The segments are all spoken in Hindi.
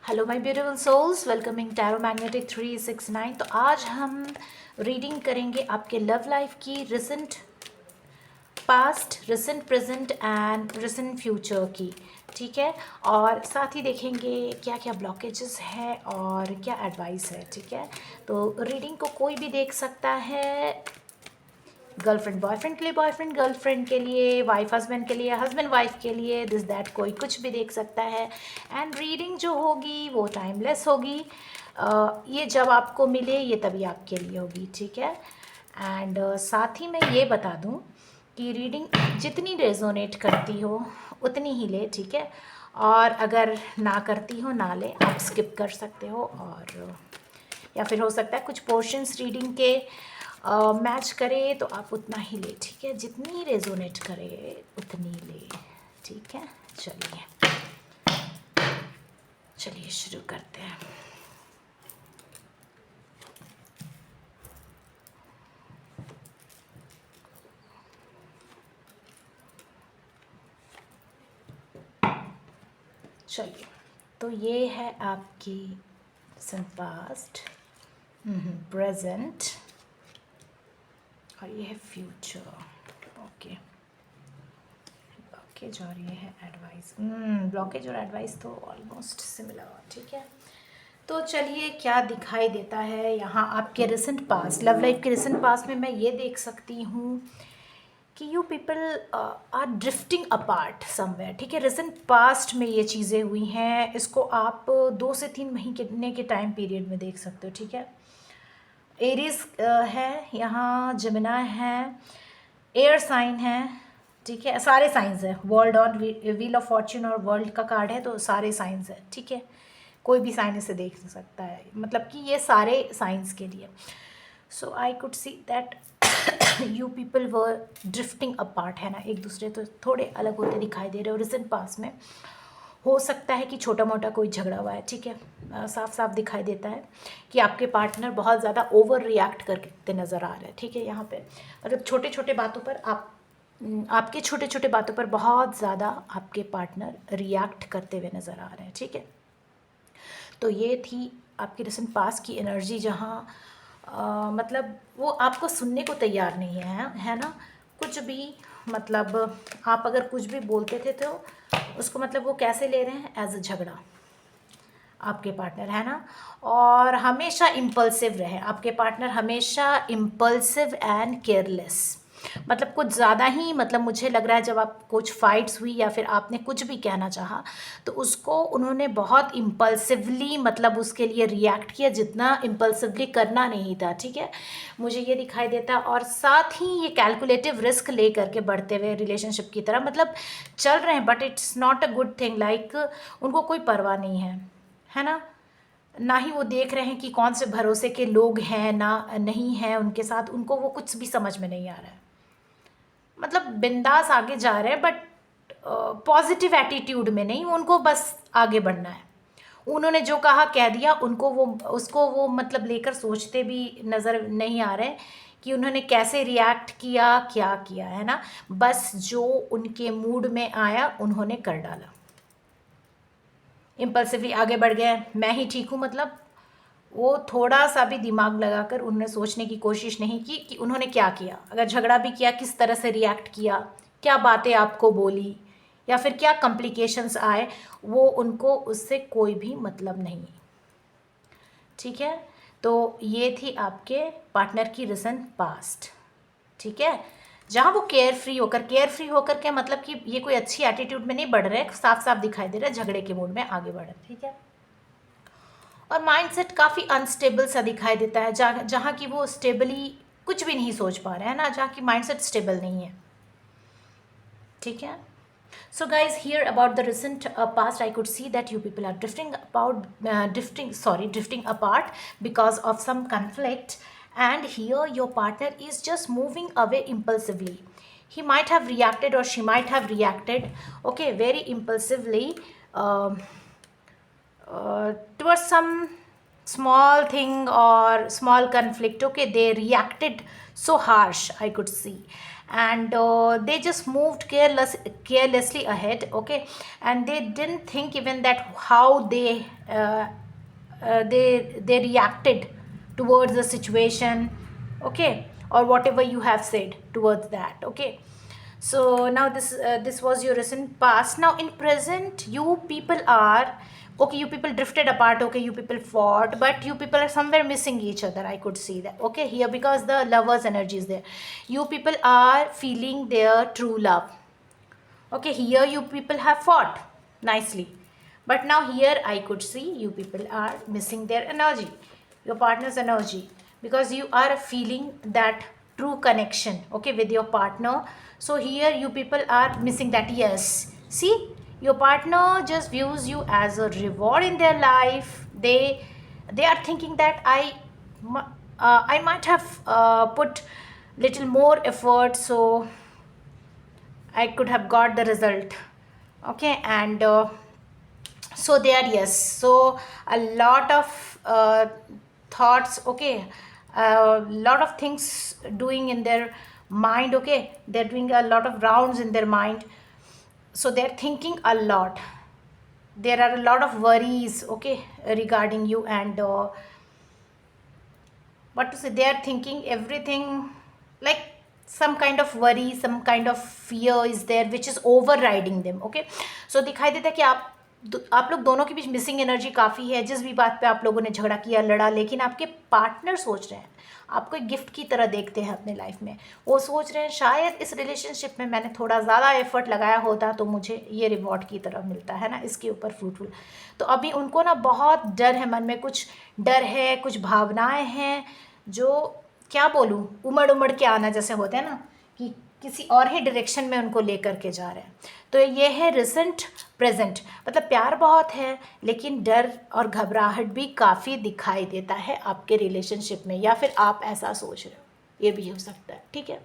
Hello my beautiful souls, welcoming tarot magnetic 369। तो आज हम रीडिंग करेंगे आपके लव लाइफ की recent past, recent present and recent future की। ठीक है, और साथ ही देखेंगे क्या क्या ब्लॉकेजेस है और क्या एडवाइस है। ठीक है, तो रीडिंग को कोई भी देख सकता है। गर्लफ्रेंड बॉयफ्रेंड के लिए, बॉयफ्रेंड गर्लफ्रेंड के लिए, वाइफ हस्बैंड के लिए, हस्बैंड वाइफ के लिए, दिस दैट कोई कुछ भी देख सकता है। एंड रीडिंग जो होगी वो टाइमलेस होगी। ये जब आपको मिले ये तभी आपके लिए होगी। ठीक है, एंड साथ ही मैं ये बता दूं कि रीडिंग जितनी रेजोनेट करती हो उतनी ही ले। ठीक है, और अगर ना करती हो ना ले, आप स्किप कर सकते हो। और या फिर हो सकता है कुछ पोर्शंस रीडिंग के मैच करे तो आप उतना ही ले। ठीक है, जितनी रेजोनेट करे उतनी ले। ठीक है, चलिए चलिए शुरू करते हैं। चलिए, तो ये है आपकी पास्ट, प्रेजेंट और ये है फ्यूचर। ओके, ब्लॉकेज और ये है एडवाइस। ब्लॉकेज और एडवाइस तो ऑलमोस्ट सिमिलर। ठीक है, तो चलिए क्या दिखाई देता है यहाँ आपके रिसेंट पास्ट, लव लाइफ के रिसेंट पास्ट में मैं ये देख सकती हूँ कि you people are drifting apart somewhere. ठीक है, रिसेंट पास्ट में ये चीज़ें हुई हैं। इसको आप 2 से 3 महीने के टाइम पीरियड में देख सकते हो। ठीक है, एरीज है यहाँ, जमिना है, एयर साइन है। ठीक है, सारे साइंस है। World on wheel of Fortune और वर्ल्ड का कार्ड है, तो सारे साइंस है। ठीक है, कोई भी साइन इसे देख सकता है, मतलब कि ये सारे साइंस के लिए। So I could see that you people were drifting apart, है ना, एक दूसरे तो थोड़े अलग होते दिखाई दे रहे हो रिसेंट पास में। हो सकता है कि छोटा मोटा कोई झगड़ा हुआ है। ठीक है, साफ साफ दिखाई देता है कि आपके पार्टनर बहुत ज़्यादा ओवर रिएक्ट करते नज़र आ रहे हैं। ठीक है, यहाँ पे मतलब छोटे छोटे बातों पर आपके छोटे छोटे बातों पर बहुत ज़्यादा आपके पार्टनर रिएक्ट करते हुए नज़र आ रहे हैं। ठीक है, तो ये थी आपकी रिसेंट पास की एनर्जी, जहाँ मतलब वो आपको सुनने को तैयार नहीं है ना, कुछ भी। मतलब आप अगर कुछ भी बोलते थे तो उसको मतलब वो कैसे ले रहे हैं, एज अ झगड़ा आपके पार्टनर, है ना। और हमेशा इम्पल्सिव रहे आपके पार्टनर, हमेशा इम्पल्सिव एंड केयरलेस। मतलब कुछ ज़्यादा ही, मतलब मुझे लग रहा है जब आप कुछ फाइट्स हुई या फिर आपने कुछ भी कहना चाहा तो उसको उन्होंने बहुत इम्पल्सिवली मतलब उसके लिए रिएक्ट किया, जितना इम्पल्सिवली करना नहीं था। ठीक है, मुझे ये दिखाई देता। और साथ ही ये कैलकुलेटिव रिस्क ले करके बढ़ते हुए रिलेशनशिप की तरह मतलब चल रहे हैं, but it's not a good thing. Like उनको कोई परवाह नहीं है ना, ना ही वो देख रहे हैं कि कौन से भरोसे के लोग हैं ना नहीं हैं उनके साथ, उनको वो कुछ भी समझ में नहीं आ रहा है। मतलब बिंदास आगे जा रहे हैं, बट पॉजिटिव एटीट्यूड में नहीं, उनको बस आगे बढ़ना है। उन्होंने जो कहा कह दिया, उनको वो उसको वो मतलब लेकर सोचते भी नज़र नहीं आ रहे कि उन्होंने कैसे रिएक्ट किया, क्या किया, है ना। बस जो उनके मूड में आया उन्होंने कर डाला, इम्पल्सिवली आगे बढ़ गए, मैं ही ठीक हूँ। मतलब वो थोड़ा सा भी दिमाग लगाकर उन्होंने सोचने की कोशिश नहीं की कि उन्होंने क्या किया, अगर झगड़ा भी किया किस तरह से रिएक्ट किया, क्या बातें आपको बोली या फिर क्या कॉम्प्लिकेशंस आए, वो उनको उससे कोई भी मतलब नहीं। ठीक है, तो ये थी आपके पार्टनर की रिसेंट पास्ट। ठीक है, जहाँ वो केयर फ्री होकर के मतलब कि ये कोई अच्छी एटीट्यूड में नहीं बढ़ रहे, साफ साफ दिखाई दे रहा है झगड़े के मूड में आगे बढ़ रहे। ठीक है, और माइंडसेट काफ़ी अनस्टेबल सा दिखाई देता है, जहाँ की वो स्टेबली कुछ भी नहीं सोच पा रहे हैं ना, जहाँ की माइंडसेट स्टेबल नहीं है। ठीक है, so guys, here about the recent past, I could see that you people are drifting apart because of some conflict, and here your partner is just moving away impulsively. He might have reacted or she might have reacted, okay, very impulsively, um, towards some small thing or small conflict. Okay, they reacted so harsh, I could see. and they just moved carelessly ahead, okay, and they didn't think even that how they reacted towards the situation, okay, or whatever you have said towards that, okay. So now this was your recent past. Now in present, you people are okay, you people drifted apart, okay, you people fought, but you people are somewhere missing each other, I could see that, okay, here, because the lovers energy is there. You people are feeling their true love, okay. Here you people have fought nicely, but now here I could see you people are missing their energy, your partner's energy, because you are feeling that true connection, okay, with your partner. So here you people are missing that. Yes, see, your partner just views you as a reward in their life. They are thinking that I might have put little more effort, so I could have got the result, okay. And so they are, yes, so a lot of thoughts, okay, a lot of things doing in their mind, okay, they're doing a lot of rounds in their mind, so they're thinking a lot. There are a lot of worries, okay, regarding you, and what to say, they are thinking everything, like some kind of worry, some kind of fear is there which is overriding them, okay. So दिखाई देता है कि आप लोग दोनों के बीच मिसिंग एनर्जी काफ़ी है। जिस भी बात पे आप लोगों ने झगड़ा किया, लड़ा, लेकिन आपके पार्टनर सोच रहे हैं, आपको एक गिफ्ट की तरह देखते हैं अपने लाइफ में। वो सोच रहे हैं शायद इस रिलेशनशिप में मैंने थोड़ा ज़्यादा एफर्ट लगाया होता तो मुझे ये रिवॉर्ड की तरह मिलता है ना, इसके ऊपर फ्रूटफुल। तो अभी उनको ना बहुत डर है, मन में कुछ डर है, कुछ भावनाएं हैं जो, क्या बोलूँ, उमड़ उमड़ के आना जैसे होते हैं ना, कि किसी और ही डायरेक्शन में उनको लेकर के जा रहे हैं। तो ये है रिसेंट प्रेजेंट, मतलब प्यार बहुत है लेकिन डर और घबराहट भी काफ़ी दिखाई देता है आपके रिलेशनशिप में, या फिर आप ऐसा सोच रहे हो, ये भी हो सकता है, ठीक है।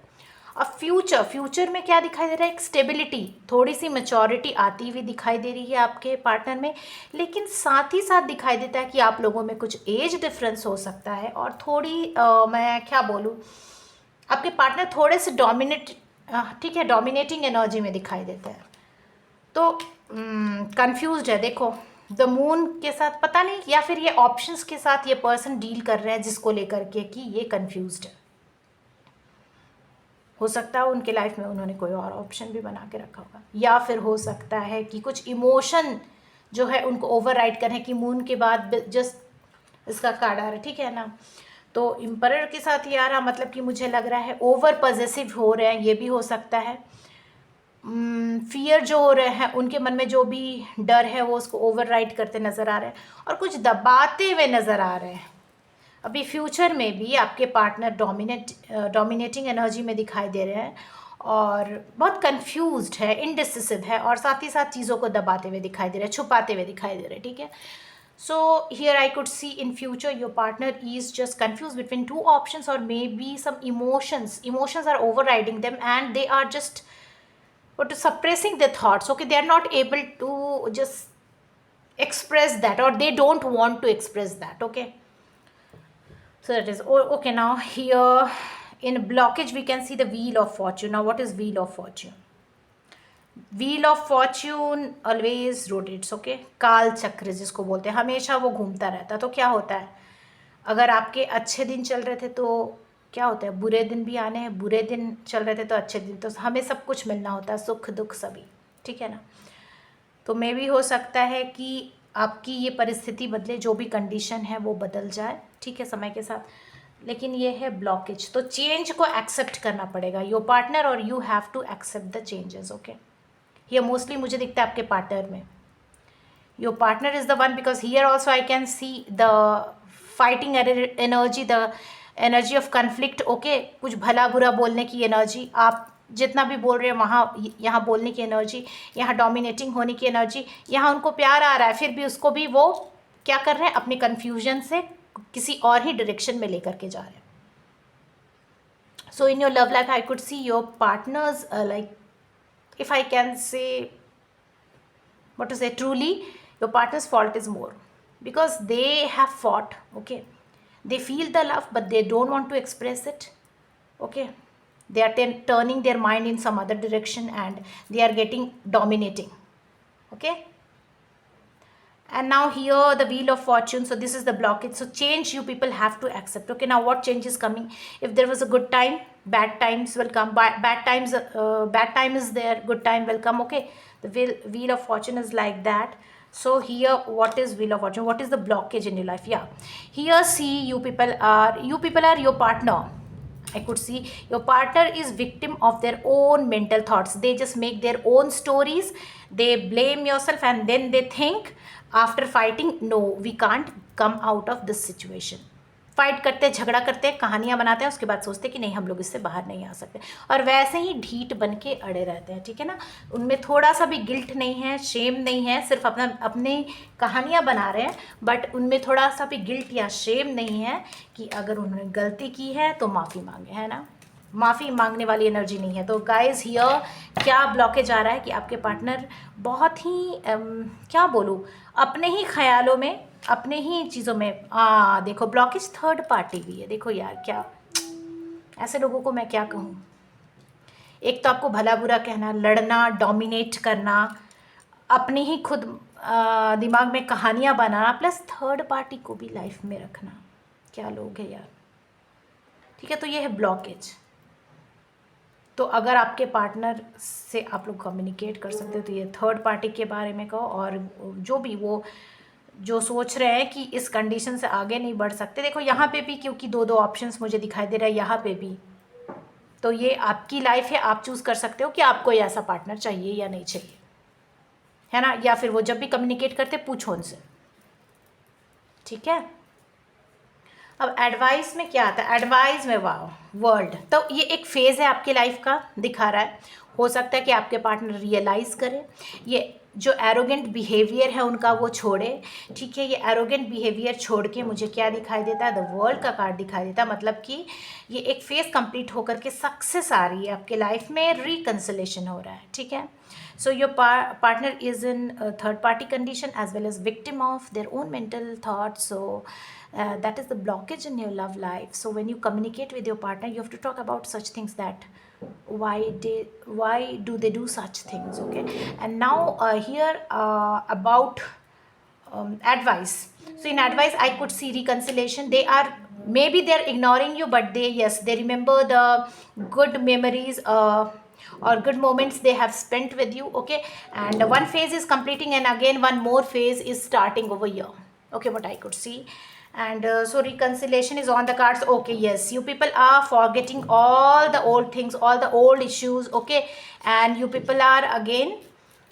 अब फ्यूचर में क्या दिखाई दे रहा है, एक स्टेबिलिटी, थोड़ी सी मैच्योरिटी आती हुई दिखाई दे रही है आपके पार्टनर में, लेकिन साथ ही साथ दिखाई देता है कि आप लोगों में कुछ एज डिफरेंस हो सकता है, और थोड़ी मैं क्या बोलूँ, आपके पार्टनर थोड़े से ठीक है, डोमिनेटिंग एनर्जी में दिखाई देते हैं। तो कंफ्यूज्ड है, देखो द मून के साथ, पता नहीं, या फिर ये ऑप्शंस के साथ ये पर्सन डील कर रहे हैं जिसको लेकर के कि ये कंफ्यूज्ड है। हो सकता है उनके लाइफ में उन्होंने कोई और ऑप्शन भी बना के रखा होगा, या फिर हो सकता है कि कुछ इमोशन जो है उनको ओवरराइड करें, कि मून के बाद जस्ट इसका कार्ड आ रहा है, ठीक है ना। तो एम्परर के साथ ये आ रहा, मतलब कि मुझे लग रहा है ओवर पॉजेसिव हो रहे हैं, ये भी हो सकता है। फियर जो हो रहे हैं, उनके मन में जो भी डर है वो उसको ओवरराइड करते नज़र आ रहे हैं, और कुछ दबाते हुए नज़र आ रहे हैं। अभी फ्यूचर में भी आपके पार्टनर डोमिनेटिंग एनर्जी में दिखाई दे रहे हैं, और बहुत कंफ्यूज्ड है, इनडिसिसिव है, और साथ ही साथ चीज़ों को दबाते हुए दिखाई दे रहे हैं, छुपाते हुए दिखाई दे रहे हैं, ठीक है। So here I could see in future your partner is just confused between two options, or maybe some emotions are overriding them, and they are just suppressing their thoughts, okay. They are not able to just express that, or they don't want to express that, okay. So that is okay. Now here in blockage we can see the wheel of fortune. Now what is wheel of fortune? Wheel of Fortune always rotates, okay. काल चक्र जिसको बोलते हैं, हमेशा वो घूमता रहता है। तो क्या होता है, अगर आपके अच्छे दिन चल रहे थे तो क्या होता है, बुरे दिन भी आने हैं, बुरे दिन चल रहे थे तो अच्छे दिन, तो हमें सब कुछ मिलना होता है, सुख दुख सभी, ठीक है ना। तो मे भी हो सकता है कि आपकी ये परिस्थिति बदले, जो भी कंडीशन है वो बदल जाए, ठीक है, समय के साथ, लेकिन ये है ब्लॉकेज। तो चेंज को एक्सेप्ट करना पड़ेगा योर पार्टनर, और you have to accept the changes, okay. ये मोस्टली मुझे दिखता है आपके पार्टनर में, your partner is the one, because here also I can see the fighting energy, the energy of conflict, okay. कुछ भला बुरा बोलने की एनर्जी, आप जितना भी बोल रहे हैं वहाँ, यहाँ बोलने की एनर्जी, यहाँ डोमिनेटिंग होने की एनर्जी, यहाँ उनको प्यार आ रहा है फिर भी उसको भी वो क्या कर रहे हैं, अपने कन्फ्यूजन से किसी और ही डायरेक्शन में लेकर के जा रहे हैं। So in your love life I could see your partners like, if I can say, what to say, truly your partner's fault is more, because they have fought, okay. They feel the love but they don't want to express it, okay. they are turning their mind in some other direction and they are getting dominating. Okay, and now here the wheel of fortune, so this is the blockage. So change you people have to accept. Okay, now what change is coming? If there was a good time, bad times will come. Bad time is there, good time will come. Okay, the wheel of fortune is like that. So here, what is wheel of fortune? What is the blockage in your life? Yeah, here see, you people are your partner. I could see your partner is victim of their own mental thoughts. They just make their own stories. They blame yourself and then they think after fighting, no, we can't come out of this situation. Fight करते, झगड़ा करते, कहानियाँ बनाते हैं, उसके बाद सोचते कि नहीं हम लोग इससे बाहर नहीं आ सकते, और वैसे ही ढीठ बन के अड़े रहते हैं. ठीक है ना, उनमें थोड़ा सा भी गिल्ट नहीं है, शेम नहीं है, सिर्फ अपनी कहानियाँ बना रहे हैं, बट उनमें थोड़ा सा भी गिल्ट या शेम नहीं है कि अगर उन्होंने गलती की है तो माफ़ी मांगे, है ना. माफ़ी मांगने वाली एनर्जी नहीं है. तो गाइज हियर क्या ब्लॉकेज आ रहा है कि आपके पार्टनर बहुत ही क्या बोलूँ, अपने ही ख्यालों में, अपने ही चीज़ों में. देखो ब्लॉकेज थर्ड पार्टी भी है. देखो यार, क्या ऐसे लोगों को मैं क्या कहूँ. एक तो आपको भला बुरा कहना, लड़ना, डोमिनेट करना, अपने ही खुद दिमाग में कहानियाँ बनाना, प्लस थर्ड पार्टी को भी लाइफ में रखना. क्या लोग हैं यार. ठीक है, तो ये है ब्लॉकेज. तो अगर आपके पार्टनर से आप लोग कम्युनिकेट कर सकते हो तो ये थर्ड पार्टी के बारे में कहो, और जो भी वो जो सोच रहे हैं कि इस कंडीशन से आगे नहीं बढ़ सकते. देखो यहाँ पे भी, क्योंकि दो ऑप्शंस मुझे दिखाई दे रहा है यहाँ पे भी, तो ये आपकी लाइफ है, आप चूज़ कर सकते हो कि आपको ऐसा पार्टनर चाहिए या नहीं चाहिए, है ना. या फिर वो जब भी कम्युनिकेट करते पूछो उनसे. ठीक है, अब एडवाइस में क्या आता है. एडवाइस में वाओ वर्ल्ड, तो ये एक फेज़ है आपकी लाइफ का दिखा रहा है. हो सकता है कि आपके पार्टनर रियलाइज़ करें, ये जो एरोगेंट बिहेवियर है उनका वो छोड़े. ठीक है, ये एरोगेंट बिहेवियर छोड़ के मुझे क्या दिखाई देता है, द वर्ल्ड का कार्ड दिखाई देता है. मतलब कि ये एक फेज़ कंप्लीट होकर के सक्सेस आ रही है आपके लाइफ में, रिकन्सिलेशन हो रहा है. ठीक है, so your partner is in a third party condition as well as victim of their own mental thoughts. So that is the blockage in your love life. So when you communicate with your partner, you have to talk about such things, that why do they do such things. Okay, and now here about advice. So in advice I could see reconciliation. They are, maybe they're ignoring you, but they remember the good memories or good moments they have spent with you. Okay, and one phase is completing and again one more phase is starting over here. Okay, what I could see. And so reconciliation is on the cards. Okay, yes, you people are forgetting all the old things, all the old issues. Okay, and you people are again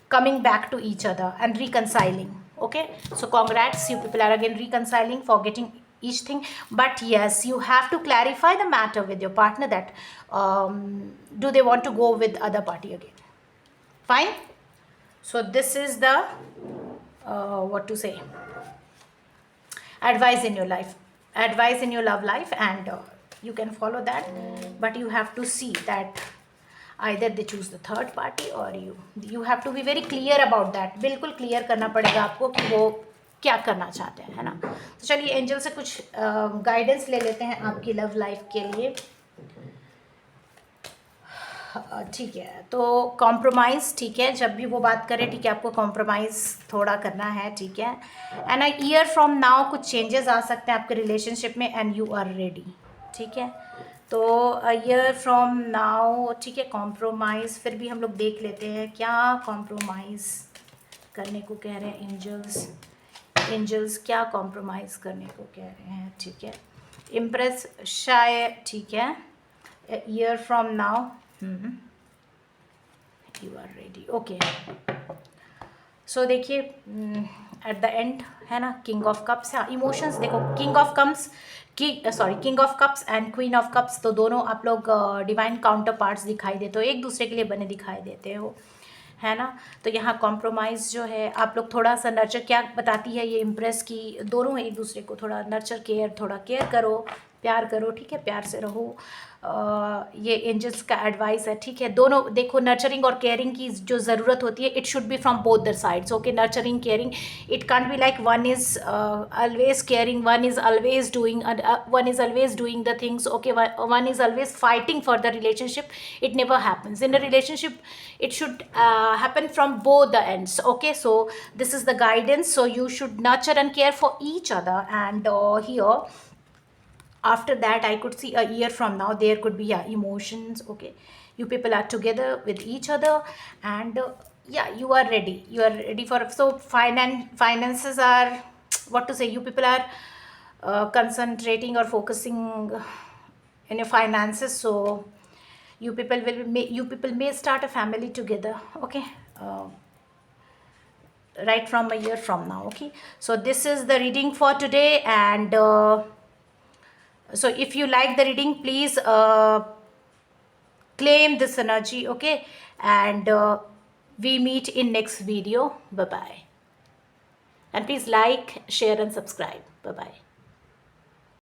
coming back to each other and reconciling. Okay, so congrats, you people are again reconciling, forgetting each thing. But yes, you have to clarify the matter with your partner, that do they want to go with other party again. Fine. So this is the what to say, advice in your life, advice in your love life, and you can follow that, but you have to see that either they choose the third party or you have to be very clear about that. बिल्कुल क्लियर करना पड़ेगा आपको कि वो क्या करना चाहते हैं, है ना. तो चलिए एंजल से कुछ गाइडेंस ले लेते हैं आपकी लव लाइफ के लिए. ठीक है, तो कॉम्प्रोमाइज़. ठीक है, जब भी वो बात करें, ठीक है, आपको कॉम्प्रोमाइज़ थोड़ा करना है. ठीक है, and a year from now कुछ चेंजेस आ सकते हैं आपके रिलेशनशिप में, एंड यू आर रेडी. ठीक है, तो अ ईयर फ्रॉम नाउ. ठीक है, कॉम्प्रोमाइज़ फिर भी हम लोग देख लेते हैं क्या कॉम्प्रोमाइज़ करने को कह रहे हैं एंजल्स क्या कॉम्प्रोमाइज़ करने को कह रहे हैं. ठीक है, इम्प्रेस शायद. ठीक है, year from now you are ready. Okay, so देखिए एट द एंड, है ना, किंग ऑफ कप्स. हाँ, इमोशंस देखो, king of cups and queen of cups, तो दोनों आप लोग डिवाइन काउंटर पार्ट्स दिखाई देते हो, एक दूसरे के लिए बने दिखाई देते हो, है ना. तो यहाँ कॉम्प्रोमाइज़ जो है, आप लोग थोड़ा सा नर्चर, क्या बताती है ये इम्प्रेस की, दोनों एक दूसरे को थोड़ा नर्चर केयर, थोड़ा केयर करो. प्यार करो, ठीक है, प्यार से रहो। ये एंजल्स का एडवाइस है, ठीक है। दोनों देखो, नर्चरिंग और केयरिंग की जो ज़रूरत होती है, it should be from both the sides, okay. Nurturing, caring, it can't be like one is always caring, one is always doing the things, okay, one is always fighting for the relationship. It never happens in a relationship. It should happen from both the ends, okay. So this is the guidance. So you should nurture and care for each other. And here, after that, I could see a year from now there could be, yeah, emotions, okay. You people are together with each other. And yeah, you are ready for, so finances are, what to say, you people are concentrating or focusing in your finances. So you people may start a family together, okay. Right from a year from now, okay. So this is the reading for today. And so if you like the reading, please claim this energy, okay. And we meet in next video. Bye bye. And please like, share and subscribe. Bye bye.